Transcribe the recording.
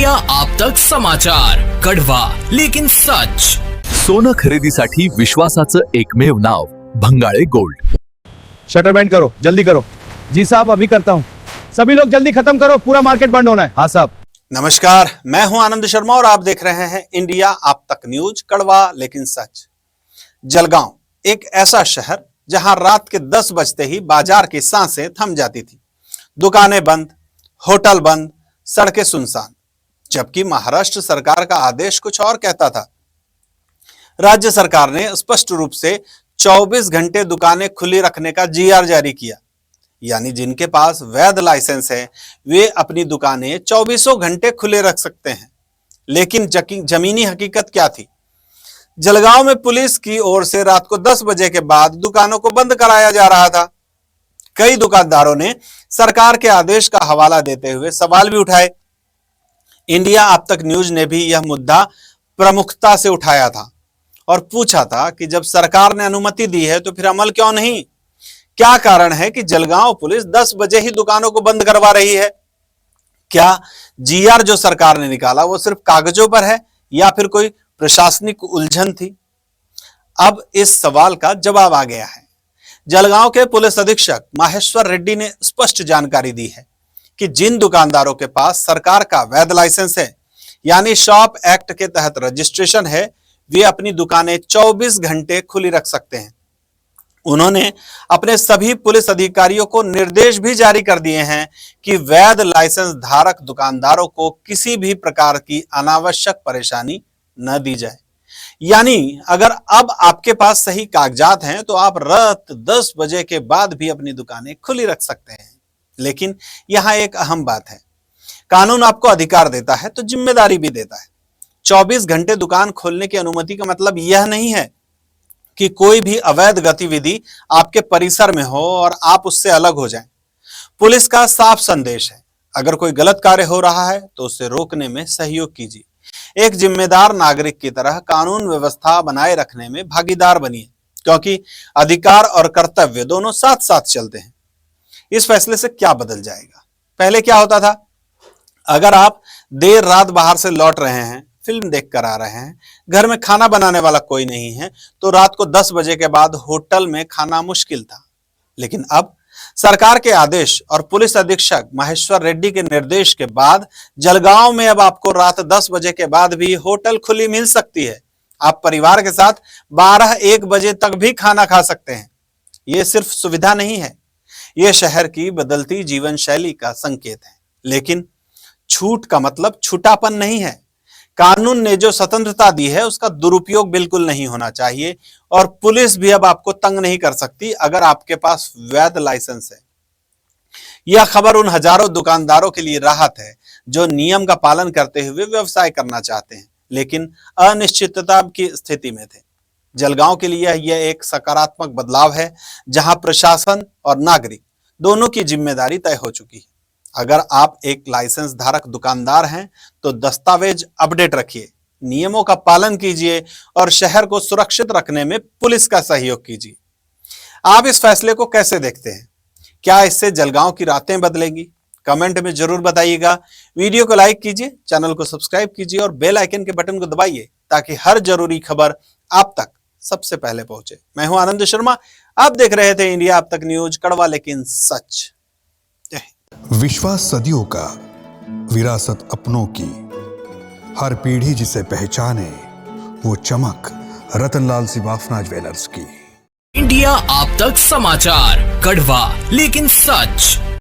India आप तक समाचार, कड़वा लेकिन सच। सोनं खरेदीसाठी विश्वासाचं एकमेव नाव भंगाळे गोल्ड। शटर बैंड करो, जल्दी करो। जी साहब, अभी करता हूँ। सभी लोग जल्दी खत्म करो, पूरा मार्केट बंद होना है। हाँ साहब। नमस्कार, मैं हूं आनंद शर्मा और आप देख रहे हैं इंडिया आप तक न्यूज, कड़वा लेकिन सच। जलगांव एक ऐसा शहर जहां रात के 10 बजते ही बाजार की सांसें थम जाती थी। दुकानें बंद, होटल बंद, सड़कें सुनसान। जबकि महाराष्ट्र सरकार का आदेश कुछ और कहता था। राज्य सरकार ने स्पष्ट रूप से 24 घंटे दुकानें खुली रखने का जीआर जारी किया। यानी जिनके पास वैध लाइसेंस है वे अपनी दुकानें 24 घंटे खुले रख सकते हैं। लेकिन जमीनी हकीकत क्या थी? जलगांव में पुलिस की ओर से रात को 10 बजे के बाद दुकानों को बंद कराया जा रहा था। कई दुकानदारों ने सरकार के आदेश का हवाला देते हुए सवाल भी उठाए। इंडिया अब तक न्यूज ने भी यह मुद्दा प्रमुखता से उठाया था और पूछा था कि जब सरकार ने अनुमति दी है तो फिर अमल क्यों नहीं? क्या कारण है कि जलगांव पुलिस 10 बजे ही दुकानों को बंद करवा रही है? क्या जीआर जो सरकार ने निकाला वो सिर्फ कागजों पर है या फिर कोई प्रशासनिक उलझन थी? अब इस सवाल का जवाब आ गया है। जलगांव के पुलिस अधीक्षक माहेश्वर रेड्डी ने स्पष्ट जानकारी दी है कि जिन दुकानदारों के पास सरकार का वैध लाइसेंस है यानी शॉप एक्ट के तहत रजिस्ट्रेशन है, वे अपनी दुकानें 24 घंटे खुली रख सकते हैं। उन्होंने अपने सभी पुलिस अधिकारियों को निर्देश भी जारी कर दिए हैं कि वैध लाइसेंस धारक दुकानदारों को किसी भी प्रकार की अनावश्यक परेशानी न दी जाए। यानी अगर अब आपके पास सही कागजात हैं तो आप रात 10 बजे के बाद भी अपनी दुकानें खुली रख सकते हैं। लेकिन यहां एक अहम बात है, कानून आपको अधिकार देता है तो जिम्मेदारी भी देता है। 24 घंटे दुकान खोलने की अनुमति का मतलब यह नहीं है कि कोई भी अवैध गतिविधि आपके परिसर में हो और आप उससे अलग हो जाएं। पुलिस का साफ संदेश है, अगर कोई गलत कार्य हो रहा है तो उसे रोकने में सहयोग कीजिए। एक जिम्मेदार नागरिक की तरह कानून व्यवस्था बनाए रखने में भागीदार बनिए, क्योंकि अधिकार और कर्तव्य दोनों साथ साथ चलते हैं। इस फैसले से क्या बदल जाएगा? पहले क्या होता था? अगर आप देर रात बाहर से लौट रहे हैं, फिल्म देखकर आ रहे हैं, घर में खाना बनाने वाला कोई नहीं है, तो रात को 10 बजे के बाद होटल में खाना मुश्किल था। लेकिन अब सरकार के आदेश और पुलिस अधीक्षक माहेश्वर रेड्डी के निर्देश के बाद जलगांव में अब आपको रात 10 बजे के बाद भी होटल खुली मिल सकती है। आप परिवार के साथ 12-1 बजे तक भी खाना खा सकते हैं। यह सिर्फ सुविधा नहीं है, यह शहर की बदलती जीवन शैली का संकेत है। लेकिन छूट का मतलब छूटापन नहीं है। कानून ने जो स्वतंत्रता दी है उसका दुरुपयोग बिल्कुल नहीं होना चाहिए और पुलिस भी अब आपको तंग नहीं कर सकती अगर आपके पास वैध लाइसेंस है। यह खबर उन हजारों दुकानदारों के लिए राहत है जो नियम का पालन करते हुए व्यवसाय करना चाहते हैं लेकिन अनिश्चितता की स्थिति में थे। जलगांव के लिए यह एक सकारात्मक बदलाव है जहां प्रशासन और नागरिक दोनों की जिम्मेदारी तय हो चुकी है। अगर आप एक लाइसेंस धारक दुकानदार हैं तो दस्तावेज अपडेट रखिए, नियमों का पालन कीजिए और शहर को सुरक्षित रखने में पुलिस का सहयोग कीजिए। आप इस फैसले को कैसे देखते हैं? क्या इससे जलगांव की रातें बदलेंगी? कमेंट में जरूर बताइएगा। वीडियो को लाइक कीजिए, चैनल को सब्सक्राइब कीजिए और बेल आइकन के बटन को दबाइए ताकि हर जरूरी खबर आप तक सबसे पहले पहुंचे। मैं हूं आनंद शर्मा, आप देख रहे थे इंडिया अब तक न्यूज, कड़वा लेकिन सच। विश्वास सदियों का, विरासत अपनों की, हर पीढ़ी जिसे पहचाने वो चमक रतनलाल सिवाफना ज्वेलर्स की। इंडिया आप तक समाचार, कड़वा लेकिन सच।